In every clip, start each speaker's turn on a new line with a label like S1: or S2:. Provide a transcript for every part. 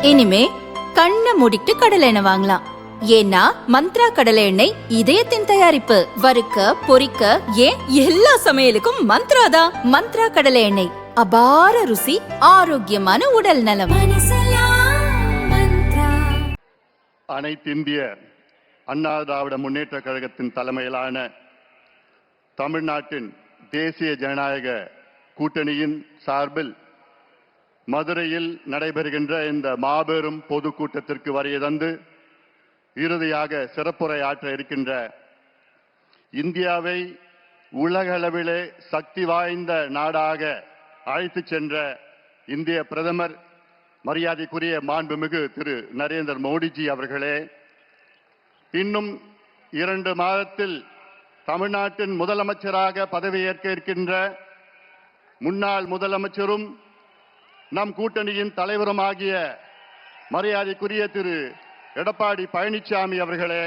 S1: இனிமே கண்ணை மூடிட்டு கடலை எண்ணெய் வாங்கலாம். ஏன்னா மந்த்ரா கடலை எண்ணெய் இதயத்தின் தயாரிப்பு. வறுக்க பொரிக்க ஏன் எல்லா சமையலுக்கும் மந்த்ரா தான். மந்த்ரா கடலை எண்ணெய், அபார ருசி, ஆரோக்கியமான உடல் நலம்.
S2: அனைத்திந்திய அண்ணா திராவிட முன்னேற்ற கழகத்தின் தலைமையிலான தமிழ்நாட்டின் தேசிய ஜனநாயக கூட்டணியின் சார்பில் மதுரையில் நடைபெறுகின்ற இந்த மாபெரும் பொதுக்கூட்டத்திற்கு வருகை தந்து இறுதியாக சிறப்புரை ஆற்ற இருக்கின்ற இந்தியாவை உலகளவிலே சக்தி வாய்ந்த நாடாக அழைத்து சென்ற இந்திய பிரதமர் மரியாதைக்குரிய மாண்புமிகு திரு நரேந்திர மோடிஜி அவர்களே, இன்னும் 2 மாதத்தில் தமிழ்நாட்டின் முதலமைச்சராக பதவியேற்க இருக்கின்ற முன்னாள் முதலமைச்சரும் நம் கூட்டணியின் தலைவருமாகிய மரியாதைக்குரிய திரு எடப்பாடி பழனிசாமி அவர்களே,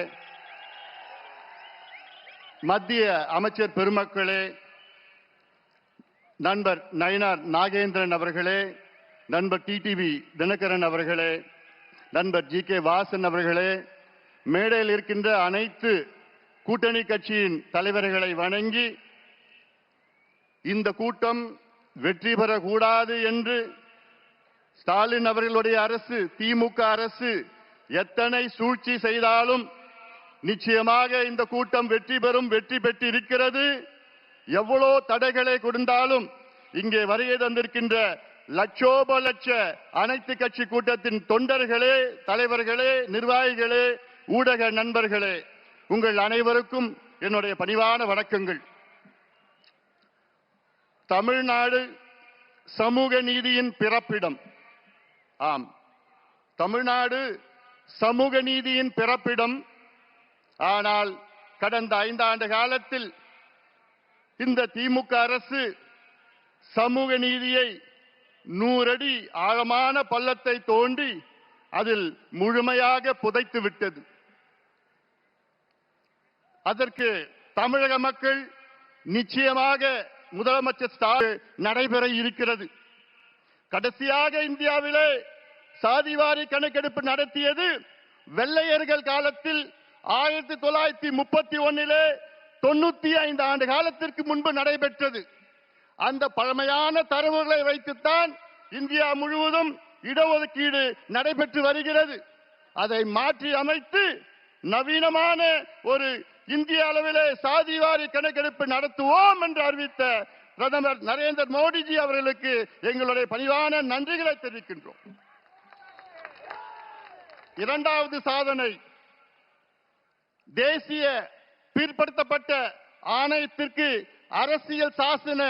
S2: மத்திய அமைச்சர் பெருமக்களே, நண்பர் நயினார் நாகேந்திரன் அவர்களே, நண்பர் டிடிவி தினகரன் அவர்களே, நண்பர் ஜி.கே. வாசன் அவர்களே, மேடையில் இருக்கின்ற அனைத்து கூட்டணி கட்சியின் தலைவர்களை வணங்கி, இந்த கூட்டம் வெற்றி பெறக்கூடாது என்று ஸ்டாலின் அவர்களுடைய அரசு, திமுக அரசு எத்தனை சூழ்ச்சி செய்தாலும் நிச்சயமாக இந்த கூட்டம் வெற்றி பெற்றிருக்கிறது. எவ்வளோ தடைகளை கொடுத்தாலும் இங்கே வருகை தந்திருக்கின்ற லட்சோப லட்ச அனைத்து கட்சி கூட்டத்தின் தொண்டர்களே, தலைவர்களே, நிர்வாகிகளே, ஊடக நண்பர்களே, உங்கள் அனைவருக்கும் என்னுடைய பணிவான வணக்கங்கள். தமிழ்நாடு சமூக நீதியின் பிறப்பிடம். ஆம், தமிழ்நாடு சமூக நீதியின் பிறப்பிடம். ஆனால் கடந்த 5 ஆண்டு காலத்தில் இந்த திமுக அரசு சமூக நீதியை 100 அடி ஆழமான பள்ளத்தை தோண்டி அதில் முழுமையாக புதைத்து விட்டது. அதற்கு தமிழக மக்கள் நிச்சயமாக முதலமைச்சர் ஸ்டாலின் நடைபெற இருக்கிறது. கடைசியாக இந்தியாவிலே சாதிவாரி கணக்கெடுப்பு நடத்தியது வெள்ளையர்கள் காலத்தில் 1931 95 ஆண்டு காலத்திற்கு முன்பு நடைபெற்றது. அந்த பழமையான தரவுகளை வைத்துத்தான் இந்தியா முழுவதும் இடஒதுக்கீடு நடைபெற்று வருகிறது. அதை மாற்றி அமைத்து நவீனமான ஒரு இந்திய அளவிலே சாதிவாரி கணக்கெடுப்பு நடத்துவோம் என்று அறிவித்த பிரதமர் நரேந்திர மோடிஜி அவர்களுக்கு எங்களுடைய பணிவான நன்றிகளை தெரிவிக்கின்றோம். 2வது சாதனை, தேசிய பிற்படுத்தப்பட்ட ஆணையத்திற்கு அரசியல் சாசன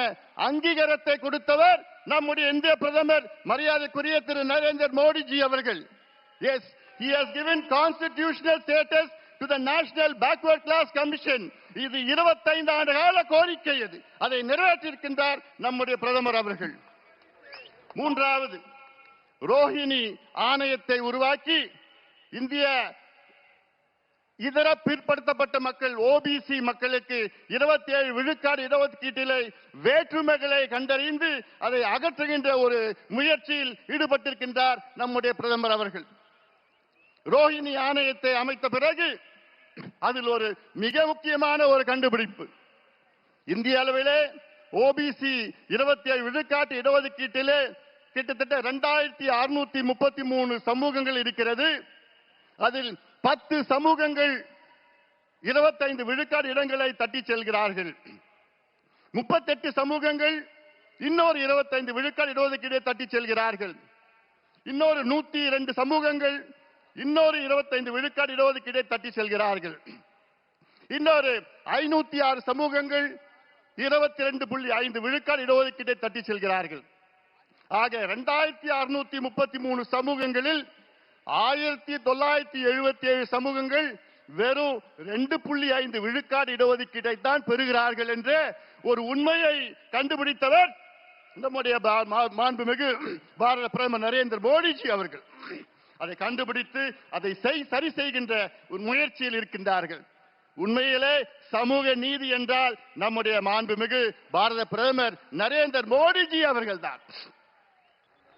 S2: அங்கீகாரத்தை கொடுத்தவர் நம்முடைய இந்திய பிரதமர் மரியாதைக்குரிய திரு நரேந்திர மோடிஜி அவர்கள். Yes, he has given constitutional status to the National Backward Class Commission. இது 25 ஆண்டு கால கோரிக்கை. அதை நிறைவேற்றியிருக்கின்றார் நம்முடைய பிரதமர் அவர்கள். 3வது, ரோஹிணி ஆணையத்தை உருவாக்கி இந்திய இதர பிற்படுத்தப்பட்ட மக்கள், ஓபிசி மக்களுக்கு 27 விழுக்காடு இடஒதுக்கீட்டிலே வேற்றுமைகளை கண்டறிந்து அதை அகற்றுகின்ற ஒரு முயற்சியில் ஈடுபட்டிருக்கின்றார் நம்முடைய பிரதமர் அவர்கள். ரோஹிணி ஆணையத்தை அமைத்த பிறகு அதில் ஒரு மிக முக்கியமான ஒரு கண்டுபிடிப்பு, இந்திய அளவிலே ஓபிசி 27 விழுக்காட்டு இடஒதுக்கீட்டிலே கிட்டத்தட்ட 2633 சமூகங்கள் இருக்கிறது. அதில் 10 சமூகங்கள் 25 விழுக்காடு இடங்களை தட்டி செல்கிறார்கள். 38 சமூகங்கள் இன்னொரு 25 விழுக்காடு இடஒதுக்கீடை தட்டி செல்கிறார்கள். இன்னொரு 102 சமூகங்கள் இன்னொரு 25 விழுக்காடு இடஒதுக்கீடை தட்டி செல்கிறார்கள். இன்னொரு 506 சமூகங்கள் 22.5 விழுக்காடு இடஒதுக்கீட்டை தட்டி செல்கிறார்கள். ஆக 2633 சமூகங்களில் 1977 சமூகங்கள் வெறும் 2.5 விழுக்காடு இடஒதுக்கீட்டை தான் பெறுகிறார்கள் என்ற ஒரு உண்மையை கண்டுபிடித்தவர் நம்முடைய மாண்புமிகு பாரத பிரதமர் நரேந்திர மோடிஜி அவர்கள். அதை கண்டுபிடித்து அதை சரி செய்கின்ற ஒரு முயற்சியில் இருக்கின்றார்கள். உண்மையிலே சமூக நீதி என்றால் நம்முடைய மாண்புமிகு பாரத பிரதமர் நரேந்திர மோடிஜி அவர்கள் தான்.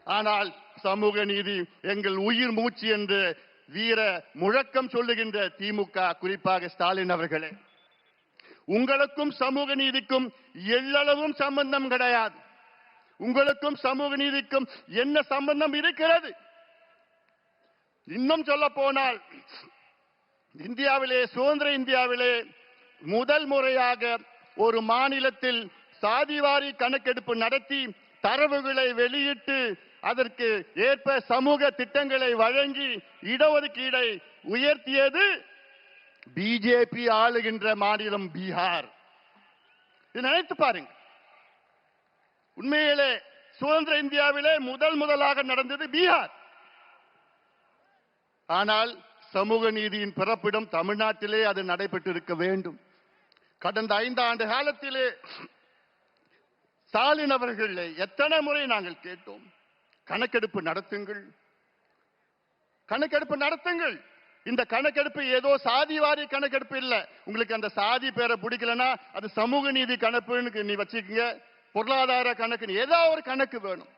S2: ஆனால் சமூக நீதி எங்கள் உயிர் மூச்சு என்று வீர முழக்கம் சொல்லுகின்ற திமுக, குறிப்பாக ஸ்டாலின் அவர்களே, உங்களுக்கும் சமூக நீதிக்கும் எள்ளளவும் சம்பந்தம் கிடையாது. உங்களுக்கும் சமூக நீதிக்கும் என்ன சம்பந்தம் இருக்கிறது? இன்னும் சொல்ல போனால், இந்தியாவிலே, சுதந்திர இந்தியாவிலே முதல் முறையாக ஒரு மாநிலத்தில் சாதிவாரி கணக்கெடுப்பு நடத்தி தரவுகளை வெளியிட்டு அதற்கு ஏற்ப சமூக திட்டங்களை வழங்கி இடஒதுக்கீடை உயர்த்தியது பிஜேபி ஆளுகின்ற மாநிலம் பீகார். இது நினைத்து பாருங்க. உண்மையிலே சுதந்திர இந்தியாவிலே முதலாக நடந்தது பீகார். ஆனால் சமூக நீதியின் பிறப்பிடம் தமிழ்நாட்டிலே அது நடைபெற்றிருக்க வேண்டும். கடந்த 5 ஆண்டு காலத்திலே ஸ்டாலின் அவர்களே எத்தனை முறை நாங்கள் கேட்டோம், கணக்கெடுப்பு நடத்துங்கள், கணக்கெடுப்பு நடத்துங்கள். இந்த கணக்கெடுப்பு ஏதோ சாதிவாரி கணக்கெடுப்பு இல்ல. உங்களுக்கு அந்த சாதி பேரை பிடிக்கலன்னா அது சமூக நீதி கணக்குன்னு நீ வச்சுக்கீங்க, பொருளாதார கணக்கு, ஏதோ ஒரு கணக்கு வேணும்.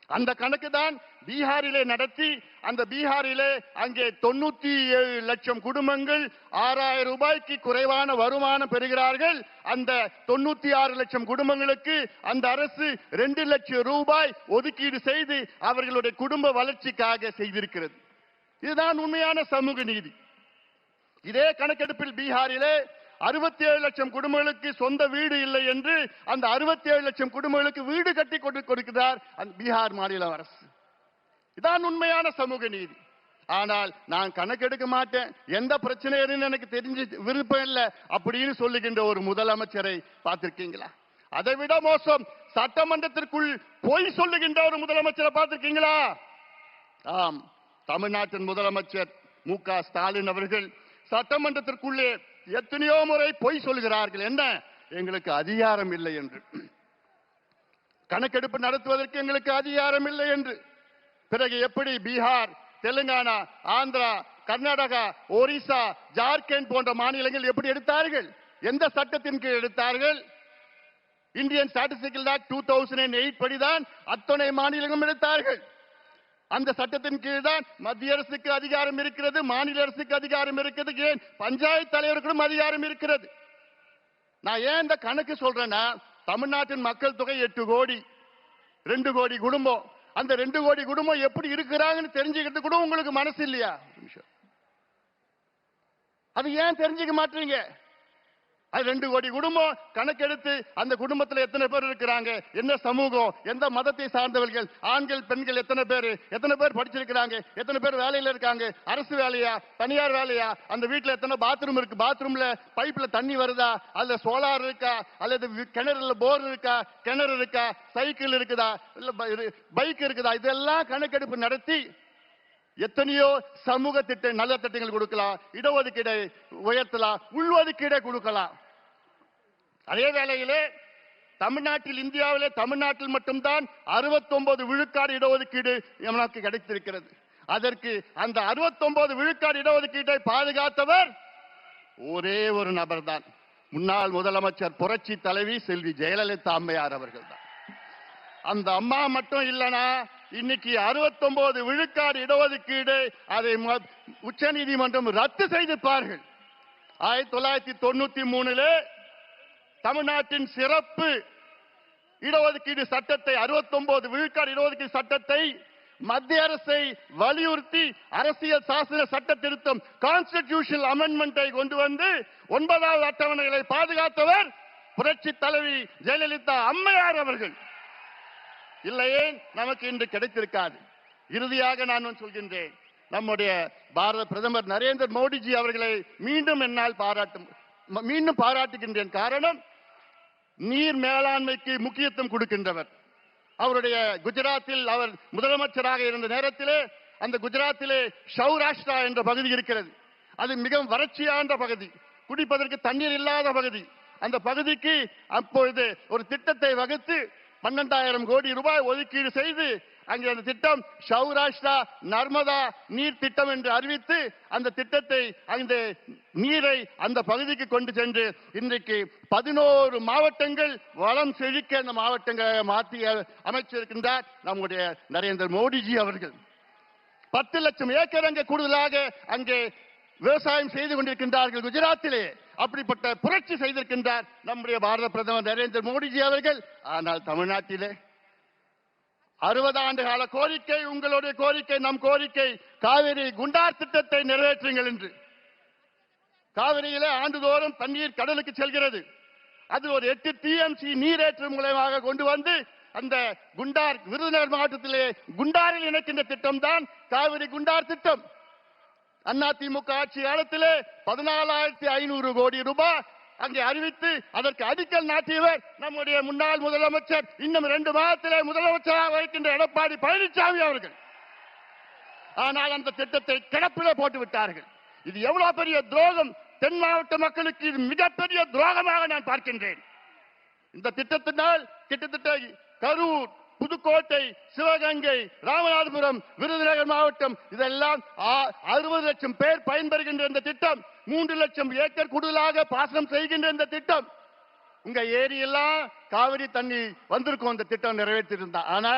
S2: அந்த கணக்கு தான் பீகாரிலே நடத்தி, அந்த பீகாரிலே அங்கே 97 லட்சம் குடும்பங்கள் 6000 ரூபாய்க்கு குறைவான வருமானம் பெறுகிறார்கள். அந்த 96 லட்சம் குடும்பங்களுக்கு அந்த அரசு 2 லட்சம் ரூபாய் ஒதுக்கீடு செய்து அவர்களுடைய குடும்ப வளர்ச்சிக்காக செய்திருக்கிறது. இதுதான் உண்மையான சமூக நீதி. இதே கணக்கெடுப்பில் பீகாரிலே 67 லட்சம் குடும்பங்களுக்கு சொந்த வீடு இல்லை என்று அந்த 67 லட்சம் குடும்பங்களுக்கு வீடு கட்டி கொடுக்கிறார் அந்த பீகார் மாநில அரசு. இதான் உண்மையான சமூக நீதி. ஆனால் நான் கணக்கெடுக்க மாட்டேன், எந்த பிரச்சனையும் எனக்கு தெரிஞ்சு விருப்பம் இல்லை அப்படின்னு சொல்லுகின்ற ஒரு முதலமைச்சரை பார்த்திருக்கீங்களா? அதை விட மோசம், சட்டமன்றத்திற்குள் பொய் சொல்லுகின்ற ஒரு முதலமைச்சரை பார்த்திருக்கீங்களா? ஆம், தமிழ்நாட்டின் முதலமைச்சர் மு.க. ஸ்டாலின் அவர்கள் சட்டமன்றத்திற்குள்ளே எத்தனையோ முறை பொய் சொல்கிறார்கள். என்ன, எங்களுக்கு அதிகாரம் இல்லை என்று, கணக்கெடுப்பு நடத்துவதற்கு எங்களுக்கு அதிகாரம் இல்லை என்று. பிறகு எப்படி பீகார், தெலுங்கானா, ஆந்திரா, கர்நாடகா, ஒரிசா, ஜார்க்கண்ட் போன்ற மாநிலங்கள் எப்படி எடுத்தார்கள்? எந்த சட்டத்தின் கீழ் எடுத்தார்கள்? இந்தியன் ஸ்டாட்டிஸ்டிக்கல் ஆக்ட் 2008 படிதான் அத்தனை மாநிலங்களும் எடுத்தார்கள். அந்த சட்டத்தின் கீழ் தான் மத்திய அரசுக்கு அதிகாரம் இருக்கிறது, மாநில அரசுக்கு அதிகாரம் இருக்கிறது, ஏன் பஞ்சாயத்து தலைவருக்கும் அதிகாரம் இருக்கிறது. நான் ஏன் இந்த கணக்கு சொல்றேன்னா, தமிழ்நாட்டின் மக்கள் தொகை 8 கோடி, 2 கோடி குடும்பம். அந்த 2 கோடி குடும்பம் எப்படி இருக்கிறாங்கன்னு தெரிஞ்சுக்கிறது கூட உங்களுக்கு மனசு இல்லையா? அது ஏன் தெரிஞ்சுக்க மாட்டீங்க? அது 2 கோடி குடும்பம் கணக்கெடுத்து அந்த குடும்பத்தில் எத்தனை பேர் இருக்கிறாங்க, என்ன சமூகம், எந்த மதத்தை சார்ந்தவர்கள், ஆண்கள் பெண்கள் எத்தனை பேர் படிச்சிருக்கிறாங்க, எத்தனை பேர் வேலையில இருக்காங்க, அரசு வேலையா தனியார் வேலையா, அந்த வீட்டில் எத்தனை பாத்ரூம் இருக்கு, பாத்ரூம்ல பைப்ல தண்ணி வருதா, அல்ல சோலார் இருக்கா, அல்லது கிணறுல போர் இருக்கா, கிணறு இருக்கா, சைக்கிள் இருக்குதா, இல்ல பைக் இருக்குதா, இதெல்லாம் கணக்கெடுப்பு நடத்தி எத்தனையோ சமூக திட்டம், நல்ல திட்டங்கள் கொடுக்கலாம், இடஒதுக்கீடை உயர்த்தலாம், உள்ஒதுக்கீடை கொடுக்கலாம். அதே வேளையிலே தமிழ்நாட்டில், இந்தியாவிலே தமிழ்நாட்டில் மட்டும்தான் 69 விழுக்காடு இடஒதுக்கீடு நமக்கு கிடைத்திருக்கிறது. அதற்கு அந்த 69 விழுக்காடு இடஒதுக்கீட்டை பாதுகாத்தவர் ஒரே ஒரு நபர் தான், முன்னாள் முதலமைச்சர் புரட்சி தலைவி செல்வி ஜெயலலிதா அம்மையார் அவர்கள் தான். அந்த அம்மா மட்டும் இல்லனா இன்னைக்கு 69 விழுக்காடு இடஒதுக்கீடு அதை உச்ச நீதிமன்றம் ரத்து செய்திருப்பார்கள். 1993 தமிழ்நாட்டின் சிறப்பு இடஒதுக்கீடு சட்டத்தை, 69 விழுக்காடு இடஒதுக்கீடு சட்டத்தை மத்திய அரசை வலியுறுத்தி அரசியல் சாசன சட்ட திருத்தம், கான்ஸ்டிடியூஷனல் அமெண்ட்மெண்டை கொண்டு வந்து 9வது அட்டவணைகளை பாதுகாத்தவர் புரட்சி தலைவி ஜெயலலிதா அம்மையார் அவர்கள். இல்லையே நமக்கு இன்று கிடைத்திருக்காது. இறுதியாக நான் சொல்கின்றேன், நம்முடைய பாரத பிரதமர் நரேந்திர மோடிஜி அவர்களை மீண்டும் பாராட்டுகின்றேன். காரணம், நீர் மேலாண்மைக்கு முக்கியத்துவம் கொடுக்கின்றவர். அவருடைய குஜராத்தில் அவர் முதலமைச்சராக இருந்த நேரத்திலே, அந்த குஜராத்திலே சௌராஷ்டிரா என்ற பகுதி இருக்கிறது. அது மிகவும் வறட்சியான பகுதி, குடிப்பதற்கு தண்ணீர் இல்லாத பகுதி. அந்த பகுதிக்கு அப்பொழுது ஒரு திட்டத்தை வகுத்து 12,000 கோடி ரூபாய் ஒதுக்கீடு செய்து அங்கே அந்த திட்டம் சௌராஷ்டிரா நர்மதா நீர் திட்டம் என்று அறிவித்து அந்த திட்டத்தை அந்த நீரை அந்த பகுதிக்கு கொண்டு சென்று இன்றைக்கு 11 மாவட்டங்கள் வளம் செழிக்க அந்த மாவட்டங்களை மாற்றி அமைச்சிருக்கின்றார் நம்முடைய நரேந்திர மோடிஜி அவர்கள். 10 லட்சம் ஏக்கர் அங்கே கூடுதலாக அங்கே விவசாயம் செய்து கொண்டிருக்கின்றார்கள் குஜராத்திலே. அப்படிப்பட்ட புரட்சி செய்திருக்கின்றார் நம்முடைய பாரத பிரதமர் நரேந்திர மோடிஜி அவர்கள். ஆனால் தமிழ்நாட்டிலே 60 ஆண்டு கால கோரிக்கை, உங்களுடைய கோரிக்கை, நம் கோரிக்கை, காவிரி குண்டார் திட்டத்தை நிறைவேற்றுங்கள் என்று. காவிரியிலே ஆண்டுதோறும் தண்ணீர் கடலுக்கு செல்கிறது. அது ஒரு 8 TMC நீரேற்று மூலமாக கொண்டு வந்து அந்த குண்டார் விருதுநகர் மாவட்டத்திலே குண்டாரில் இணைக்கின்ற திட்டம் தான் காவிரி குண்டார் திட்டம். அதிமுக ஆட்சி காலத்திலே 14,500 கோடி ரூபாய் அங்கே அறிவித்து அதற்கு அடிக்கல் நாட்டியவர் நம்முடைய முன்னாள் முதலமைச்சர், இன்னும் 2 மாதத்திலே முதலமைச்சராக வைக்கின்ற எடப்பாடி பழனிசாமி அவர்கள். ஆனால் அந்த திட்டத்தை கிடப்பிலே போட்டு விட்டார்கள். இது எவ்வளவு பெரிய துரோகம்! தென் மாவட்ட மக்களுக்கு இது மிகப்பெரிய துரோகமாக நான் பார்க்கின்றேன். இந்த திட்டத்தினால் கிட்டத்தட்ட கரூர், புதுக்கோட்டை, சிவகங்கை, ராமநாதபுரம், விருதுநகர் மாவட்டம் இதெல்லாம் 60 லட்சம் பேர் பயன்பெறுகின்ற இந்த திட்டம். 3 லட்சம் ஏக்கர் கூடுதலாக பாசனம் செய்கின்ற இந்த திட்டம். உங்க ஏரியெல்லாம் காவிரி தண்ணி வந்திருக்கும் இந்த திட்டம் நிறைவேற்றிருந்தா. ஆனா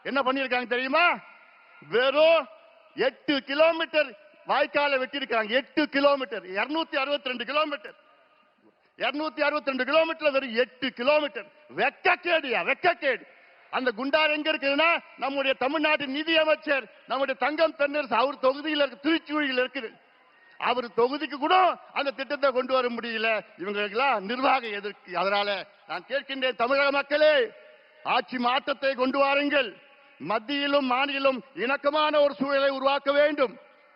S2: என்ன பண்ணிருக்காங்க தெரியுமா? வெறும் 8 கிலோமீட்டர் வாய்க்காலை வெட்டியிருக்காங்க. 8 கிலோமீட்டர், 262 கிலோமீட்டர், 262 கிலோமீட்டர் வெறும் 8 கிலோமீட்டர். வெக்கக்கேடியா, வெக்கக்கேடு. அந்த குண்டார் எங்க இருக்குதுன்னா நம்முடைய தமிழ்நாட்டின் நிதி அமைச்சர் நம்முடைய தங்கம் தென்னரசு அவர் தொகுதியில் இருக்கு, திருச்சூழியில் இருக்குது. அவர் தொகுதிக்கு கூட அந்த திட்டத்தை கொண்டு வர முடியல. இவங்களுக்கெல்லாம் நிர்வாக எதிர்க்கு. அதனால நான் கேட்கின்றேன், தமிழக மக்களே, ஆட்சி மாற்றத்தை கொண்டு வாருங்கள். மத்தியிலும் மாநிலம் இணக்கமான ஒரு சூழலை உருவாக்க வேண்டும்.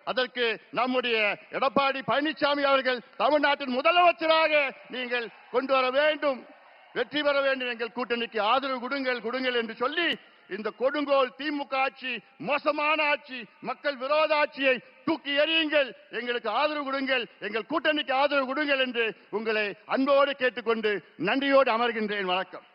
S2: அதற்கு நம்முடைய எடப்பாடி பழனிசாமி அவர்கள் தமிழ்நாட்டின் முதலமைச்சராக நீங்கள் கொண்டு வர வேண்டும். வெற்றி பெற வேண்டும். எங்கள் கூட்டணிக்கு ஆதரவு கொடுங்கள் என்று சொல்லி இந்த கொடுங்கோல் திமுக ஆட்சி, மோசமான ஆட்சி, மக்கள் விரோத ஆட்சியை தூக்கி எறியுங்கள். எங்களுக்கு ஆதரவு கொடுங்கள், எங்கள் கூட்டணிக்கு ஆதரவு கொடுங்கள் என்று உங்களை அன்போடு கேட்டுக்கொண்டு நன்றியோடு அமர்கின்றேன். வணக்கம்.